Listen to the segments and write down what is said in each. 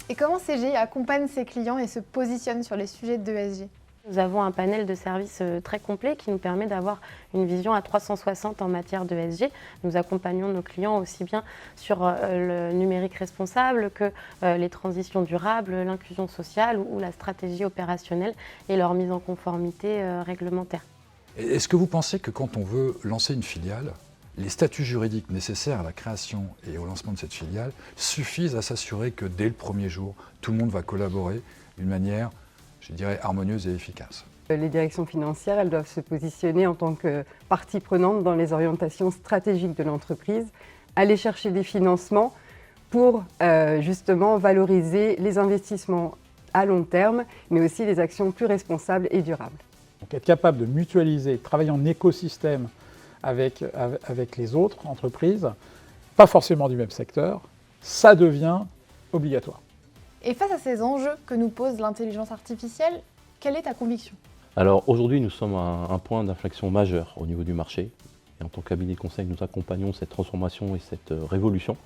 Et comment CGI accompagne ses clients et se positionne sur les sujets d'ESG? Nous avons un panel de services très complet qui nous permet d'avoir une vision à 360 en matière d'ESG. Nous accompagnons nos clients aussi bien sur le numérique responsable que les transitions durables, l'inclusion sociale ou la stratégie opérationnelle et leur mise en conformité réglementaire. Est-ce que vous pensez que quand on veut lancer une filiale, les statuts juridiques nécessaires à la création et au lancement de cette filiale suffisent à s'assurer que dès le premier jour, tout le monde va collaborer d'une manière, je dirais, harmonieuse et efficace? Les directions financières, elles doivent se positionner en tant que partie prenante dans les orientations stratégiques de l'entreprise, aller chercher des financements pour justement valoriser les investissements à long terme, mais aussi les actions plus responsables et durables. Donc être capable de mutualiser, travailler en écosystème avec les autres entreprises, pas forcément du même secteur, ça devient obligatoire. Et face à ces enjeux que nous pose l'intelligence artificielle, quelle est ta conviction? Alors aujourd'hui, nous sommes à un point d'inflexion majeur au niveau du marché. Et en tant que cabinet de conseil, nous accompagnons cette transformation et cette révolution.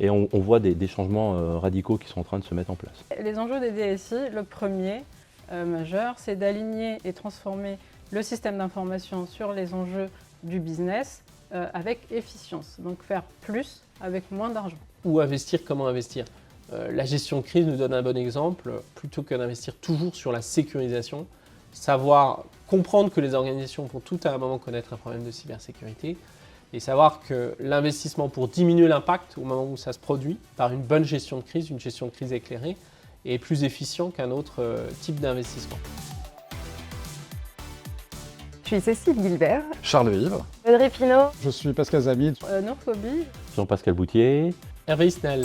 Et on voit des changements radicaux qui sont en train de se mettre en place. Les enjeux des DSI, le premier majeur, c'est d'aligner et transformer le système d'information sur les enjeux du business avec efficience. Donc faire plus avec moins d'argent. Ou investir, comment investir? La gestion de crise nous donne un bon exemple. Plutôt que d'investir toujours sur la sécurisation, savoir comprendre que les organisations vont tout à un moment connaître un problème de cybersécurité et savoir que l'investissement pour diminuer l'impact au moment où ça se produit par une bonne gestion de crise, une gestion de crise éclairée, est plus efficient qu'un autre type d'investissement. Je suis Cécile Guilbert. Charles Yves. Audrey Pinault. Je suis Pascal Zamid. Nour Kobi. Jean-Pascal Boutier. Hervé Isnel.